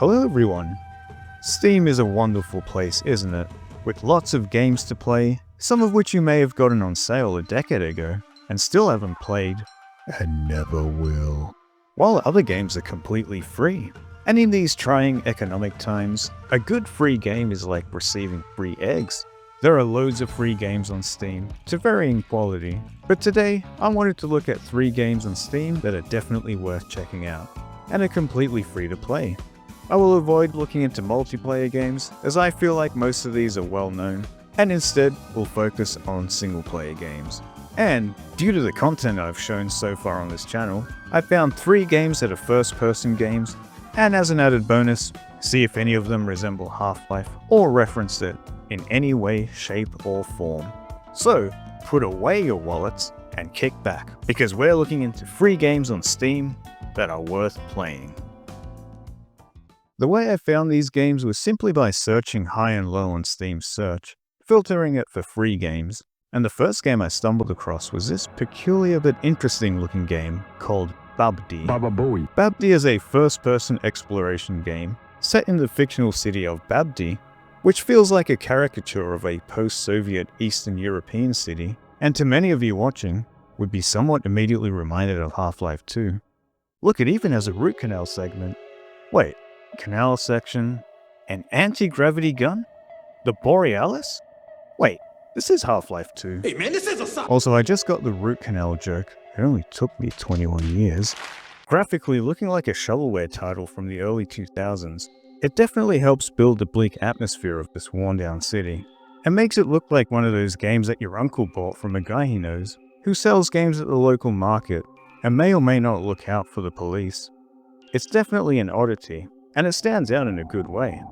Hello everyone! Steam is a wonderful place, isn't it? With lots of games to play, some of which you may have gotten on sale a decade ago, and still haven't played, and never will. While other games are completely free. And in these trying economic times, a good free game is like receiving free eggs. There are loads of free games on Steam, to varying quality, but today I wanted to look at 3 games on Steam that are definitely worth checking out, and are completely free to play. I will avoid looking into multiplayer games, as I feel like most of these are well known, and instead will focus on single player games. And, due to the content I've shown so far on this channel, I found 3 games that are first person games, and as an added bonus, see if any of them resemble Half-Life or reference it in any way, shape or form. So, put away your wallets and kick back, because we're looking into free games on Steam that are worth playing. The way I found these games was simply by searching high and low on Steam search, filtering it for free games, and the first game I stumbled across was this peculiar but interesting looking game called Babbdi. Babbdi is a first-person exploration game set in the fictional city of Babbdi, which feels like a caricature of a post-Soviet Eastern European city, and to many of you watching, would be somewhat immediately reminded of Half-Life 2. Look, it even has a root canal segment. Wait, canal section, an anti-gravity gun? The Borealis? Wait, this is Half-Life 2. Hey man, this is a song. Also, I just got the root canal joke. It only took me 21 years. Graphically looking like a shovelware title from the early 2000s, it definitely helps build the bleak atmosphere of this worn-down city, and makes it look like one of those games that your uncle bought from a guy he knows, who sells games at the local market, and may or may not look out for the police. It's definitely an oddity, and it stands out in a good way.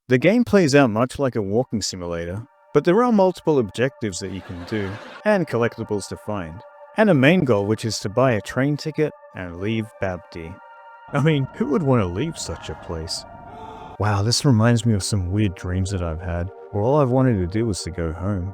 The game plays out much like a walking simulator, but there are multiple objectives that you can do, and collectibles to find, and a main goal which is to buy a train ticket and leave Babbdi. I mean, who would want to leave such a place? Wow, this reminds me of some weird dreams that I've had, where all I've wanted to do was to go home.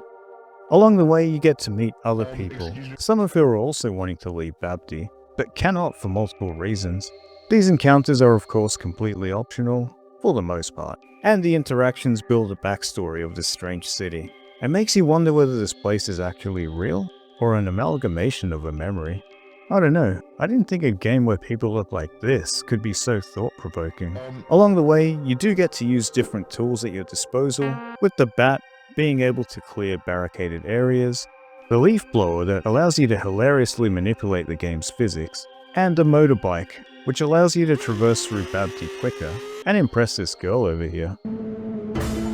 Along the way, you get to meet other people, some of who are also wanting to leave Babbdi, but cannot for multiple reasons. These encounters are of course completely optional, for the most part, and the interactions build a backstory of this strange city, and makes you wonder whether this place is actually real, or an amalgamation of a memory. I don't know, I didn't think a game where people look like this could be so thought-provoking. Along the way, you do get to use different tools at your disposal, with the bat being able to clear barricaded areas, the leaf blower that allows you to hilariously manipulate the game's physics, and the motorbike, which allows you to traverse through Babbdi quicker, and impress this girl over here.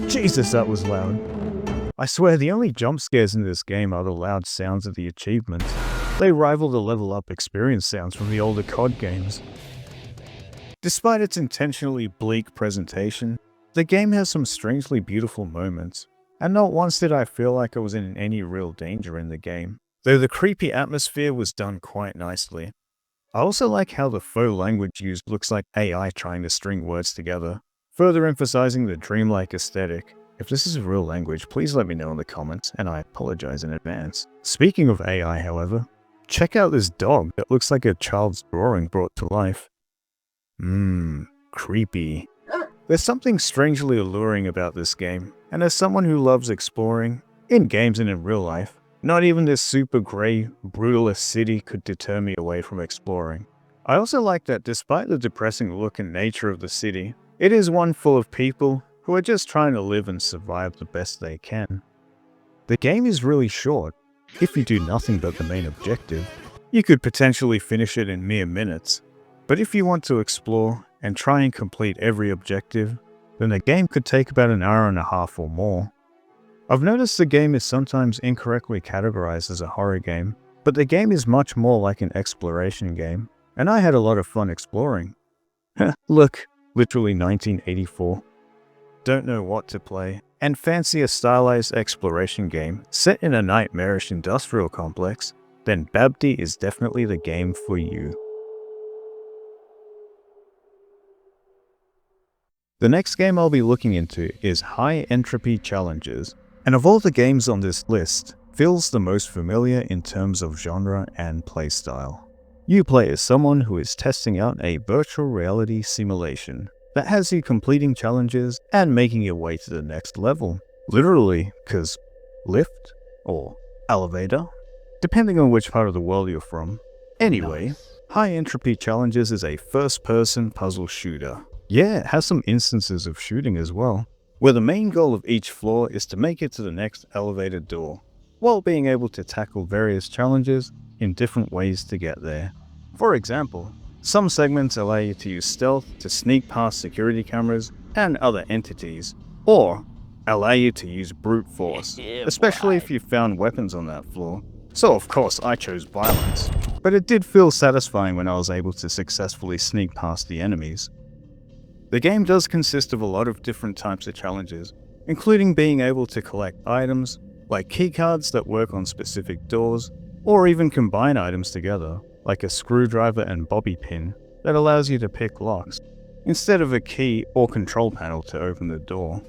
Jesus, that was loud. I swear the only jump scares in this game are the loud sounds of the achievements. They rival the level up experience sounds from the older COD games. Despite its intentionally bleak presentation, the game has some strangely beautiful moments, and not once did I feel like I was in any real danger in the game, though the creepy atmosphere was done quite nicely. I also like how the faux language used looks like AI trying to string words together, further emphasizing the dreamlike aesthetic. If this is a real language, please let me know in the comments, and I apologize in advance. Speaking of AI, however, check out this dog that looks like a child's drawing brought to life. Creepy. There's something strangely alluring about this game, and as someone who loves exploring, in games and in real life, not even this super grey, brutalist city could deter me away from exploring. I also like that despite the depressing look and nature of the city, it is one full of people who are just trying to live and survive the best they can. The game is really short. If you do nothing but the main objective, you could potentially finish it in mere minutes. But if you want to explore and try and complete every objective, then the game could take about an hour and a half or more. I've noticed the game is sometimes incorrectly categorized as a horror game, but the game is much more like an exploration game, and I had a lot of fun exploring. Look, literally 1984. Don't know what to play, and fancy a stylized exploration game set in a nightmarish industrial complex, then Babbdi is definitely the game for you. The next game I'll be looking into is Entropy Challenges, and of all the games on this list, feels the most familiar in terms of genre and playstyle. You play as someone who is testing out a virtual reality simulation that has you completing challenges and making your way to the next level. Literally, because lift or elevator, depending on which part of the world you're from. Anyway, High Entropy Challenges is a first-person puzzle shooter. Yeah, it has some instances of shooting as well, where the main goal of each floor is to make it to the next elevator door, while being able to tackle various challenges in different ways to get there. For example, some segments allow you to use stealth to sneak past security cameras and other entities, or allow you to use brute force, especially if you found weapons on that floor. So of course I chose violence, but it did feel satisfying when I was able to successfully sneak past the enemies. The game does consist of a lot of different types of challenges, including being able to collect items, like keycards that work on specific doors, or even combine items together, like a screwdriver and bobby pin that allows you to pick locks, instead of a key or control panel to open the door.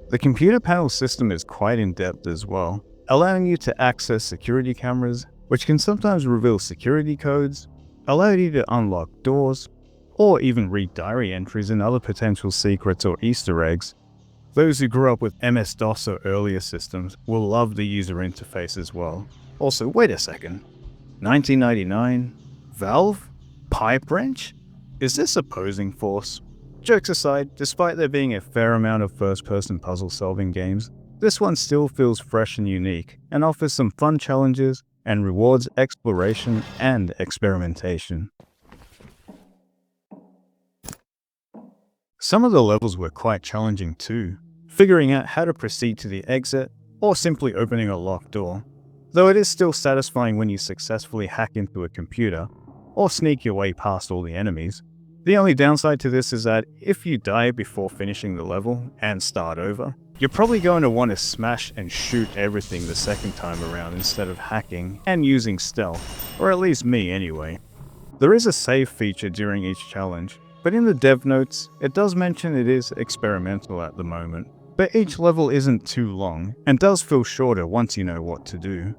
The computer panel system is quite in-depth as well, allowing you to access security cameras, which can sometimes reveal security codes, allow you to unlock doors, or even read diary entries and other potential secrets or Easter eggs. Those who grew up with MS-DOS or earlier systems will love the user interface as well. Also, wait a second. 1999? Valve? Pipe wrench? Is this opposing force? Jokes aside, despite there being a fair amount of first-person puzzle-solving games, this one still feels fresh and unique, and offers some fun challenges and rewards exploration and experimentation. Some of the levels were quite challenging too, figuring out how to proceed to the exit, or simply opening a locked door. Though it is still satisfying when you successfully hack into a computer, or sneak your way past all the enemies. The only downside to this is that if you die before finishing the level and start over, you're probably going to want to smash and shoot everything the second time around instead of hacking and using stealth, or at least me anyway. There is a save feature during each challenge, but in the dev notes, it does mention it is experimental at the moment. But each level isn't too long, and does feel shorter once you know what to do.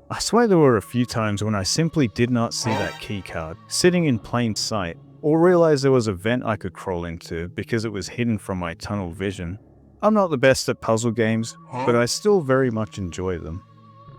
I swear there were a few times when I simply did not see that keycard sitting in plain sight, or realize there was a vent I could crawl into because it was hidden from my tunnel vision. I'm not the best at puzzle games, but I still very much enjoy them.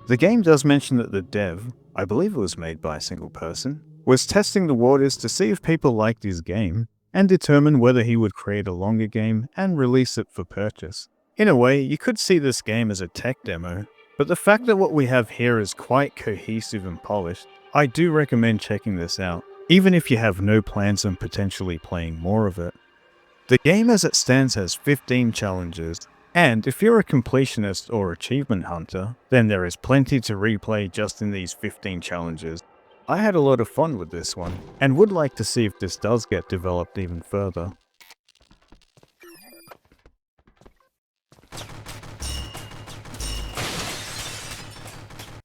The game does mention that the dev, I believe it was made by a single person, was testing the waters to see if people liked his game, and determine whether he would create a longer game and release it for purchase. In a way, you could see this game as a tech demo, but the fact that what we have here is quite cohesive and polished, I do recommend checking this out, even if you have no plans on potentially playing more of it. The game as it stands has 15 challenges, and if you're a completionist or achievement hunter, then there is plenty to replay just in these 15 challenges. I had a lot of fun with this one, and would like to see if this does get developed even further.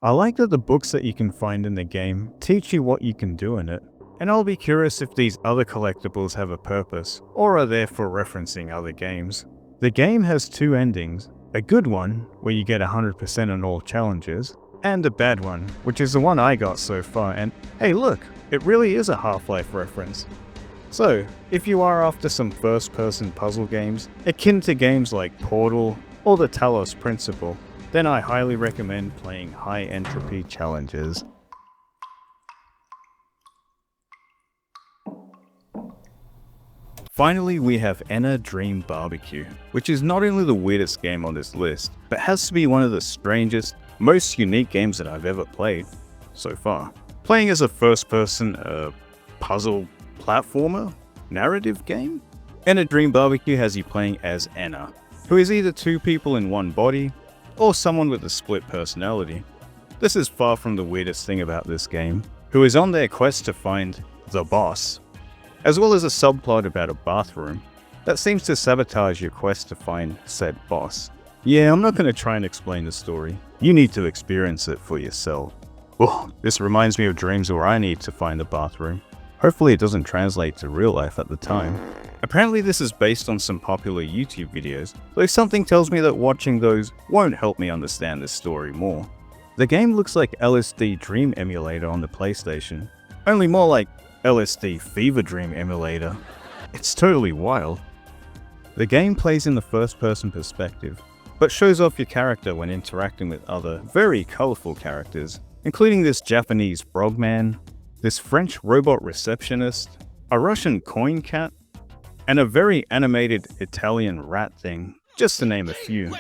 I like that the books that you can find in the game teach you what you can do in it, and I'll be curious if these other collectibles have a purpose, or are there for referencing other games. The game has two endings, a good one, where you get 100% on all challenges, and a bad one, which is the one I got so far, and hey look, it really is a Half-Life reference. So, if you are after some first-person puzzle games, akin to games like Portal or the Talos Principle, then I highly recommend playing High Entropy Challenges. Finally, we have Enna Dream Barbecue, which is not only the weirdest game on this list, but has to be one of the strangest, most unique games that I've ever played so far. Playing as a first-person puzzle platformer narrative game, Enna Dream Barbecue has you playing as Enna, who is either two people in one body, or someone with a split personality. This is far from the weirdest thing about this game, who is on their quest to find the boss, as well as a subplot about a bathroom that seems to sabotage your quest to find said boss. Yeah, I'm not going to try and explain the story. You need to experience it for yourself. Oh, this reminds me of dreams where I need to find the bathroom. Hopefully it doesn't translate to real life at the time. Apparently this is based on some popular YouTube videos, though something tells me that watching those won't help me understand this story more. The game looks like LSD Dream Emulator on the PlayStation, only more like LSD Fever Dream Emulator. It's totally wild. The game plays in the first-person perspective, but shows off your character when interacting with other, very colourful characters, including this Japanese frogman, this French robot receptionist, a Russian coin cat, and a very animated Italian rat thing, just to name a few.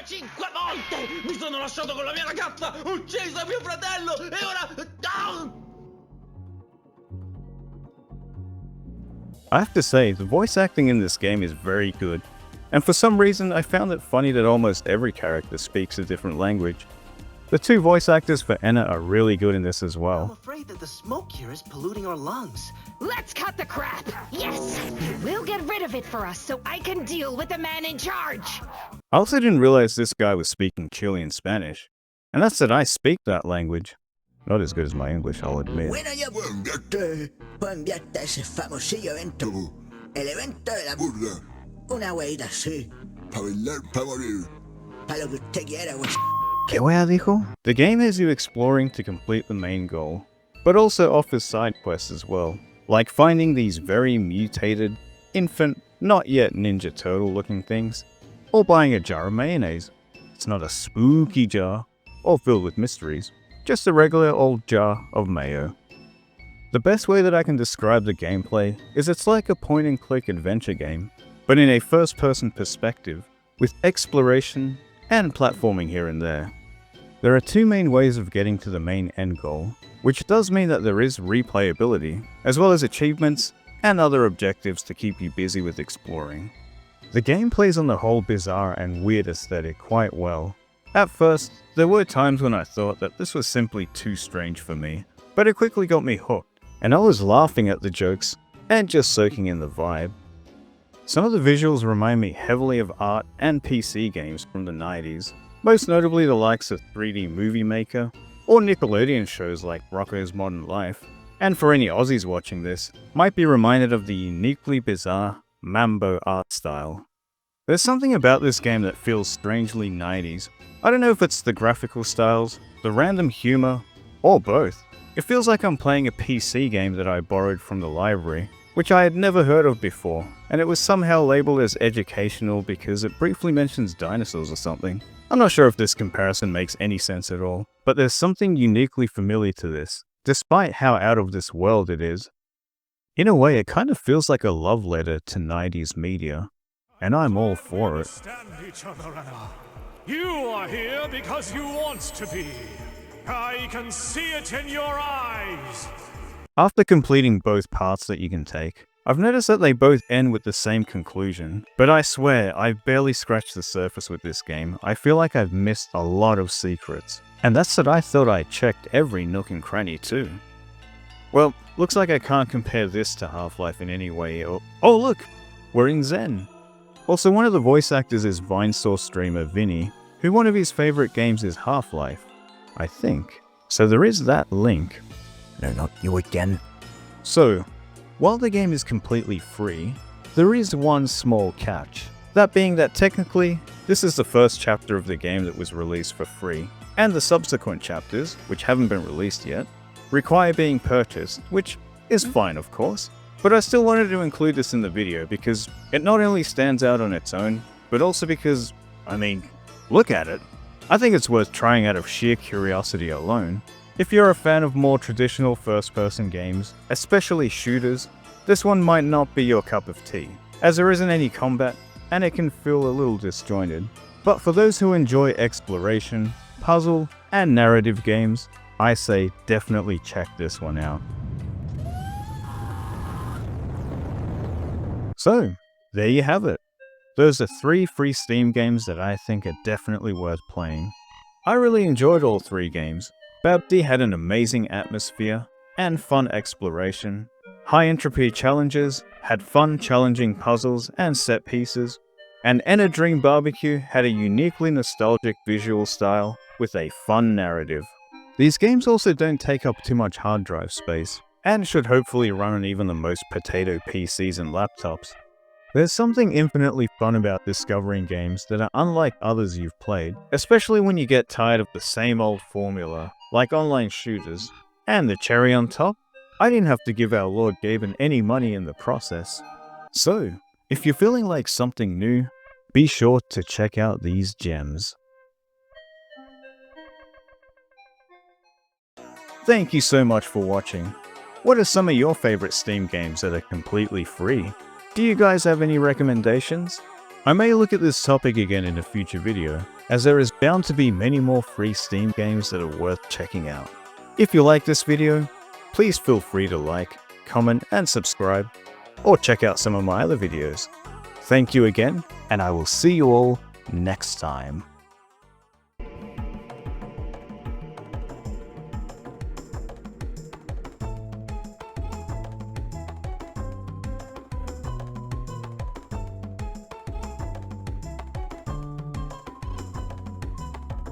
I have to say, the voice acting in this game is very good, and for some reason I found it funny that almost every character speaks a different language. The two voice actors for Enna are really good in this as well. I'm afraid that the smoke here is polluting our lungs. Let's cut the crap! Yes! We'll get rid of it for us so I can deal with the man in charge! I also didn't realize this guy was speaking Chilean Spanish, and that's that I speak that language. Not as good as my English, I'll admit. Bueno, yo puedo enviarte a ese famosillo evento. El evento de la burla. Una hueita así. Para bailar, para morir. Para lo que usted quiera, güey. ¿Qué wea dijo? The game has you exploring to complete the main goal, but also offers side quests as well, like finding these very mutated, infant, not yet Ninja Turtle looking things, or buying a jar of mayonnaise. It's not a spooky jar, or filled with mysteries, just a regular old jar of mayo. The best way that I can describe the gameplay is it's like a point-and-click adventure game, but in a first-person perspective, with exploration and platforming here and there. There are two main ways of getting to the main end goal, which does mean that there is replayability, as well as achievements and other objectives to keep you busy with exploring. The game plays on the whole bizarre and weird aesthetic quite well. At first, there were times when I thought that this was simply too strange for me, but it quickly got me hooked, and I was laughing at the jokes and just soaking in the vibe. Some of the visuals remind me heavily of art and PC games from the 90s, most notably the likes of 3D Movie Maker, or Nickelodeon shows like Rocko's Modern Life, and for any Aussies watching this, might be reminded of the uniquely bizarre Mambo art style. There's something about this game that feels strangely 90s. I don't know if it's the graphical styles, the random humor, or both. It feels like I'm playing a PC game that I borrowed from the library, which I had never heard of before, and it was somehow labeled as educational because it briefly mentions dinosaurs or something. I'm not sure if this comparison makes any sense at all, but there's something uniquely familiar to this, despite how out of this world it is. In a way, it kind of feels like a love letter to 90s media, and I'm all for it. Each other, Anna. You are here because you want to be. I can see it in your eyes. After completing both paths that you can take, I've noticed that they both end with the same conclusion, but I swear I've barely scratched the surface with this game. I feel like I've missed a lot of secrets, and that's that I thought I checked every nook and cranny too. Well, looks like I can't compare this to Half-Life in any way. Oh look, we're in Zen. Also, one of the voice actors is VineSource streamer Vinny, who one of his favorite games is Half-Life, I think. So there is that link. No, not you again. So, while the game is completely free, there is one small catch. That being that technically, this is the first chapter of the game that was released for free, and the subsequent chapters, which haven't been released yet, require being purchased, which is fine of course, but I still wanted to include this in the video because it not only stands out on its own, but also because, I mean, look at it. I think it's worth trying out of sheer curiosity alone. If you're a fan of more traditional first-person games, especially shooters, this one might not be your cup of tea, as there isn't any combat, and it can feel a little disjointed. But for those who enjoy exploration, puzzle, and narrative games, I say definitely check this one out. So, there you have it. Those are 3 free Steam games that I think are definitely worth playing. I really enjoyed all 3 games. Babbdi had an amazing atmosphere and fun exploration. High Entropy Challenges had fun challenging puzzles and set pieces. And Enna Dream Barbecue had a uniquely nostalgic visual style with a fun narrative. These games also don't take up too much hard drive space, and should hopefully run on even the most potato PCs and laptops. There's something infinitely fun about discovering games that are unlike others you've played, especially when you get tired of the same old formula, like online shooters. And the cherry on top? I didn't have to give our Lord Gaben any money in the process. So, if you're feeling like something new, be sure to check out these gems. Thank you so much for watching. What are some of your favorite Steam games that are completely free? Do you guys have any recommendations? I may look at this topic again in a future video, as there is bound to be many more free Steam games that are worth checking out. If you like this video, please feel free to like, comment, and subscribe, or check out some of my other videos. Thank you again, and I will see you all next time.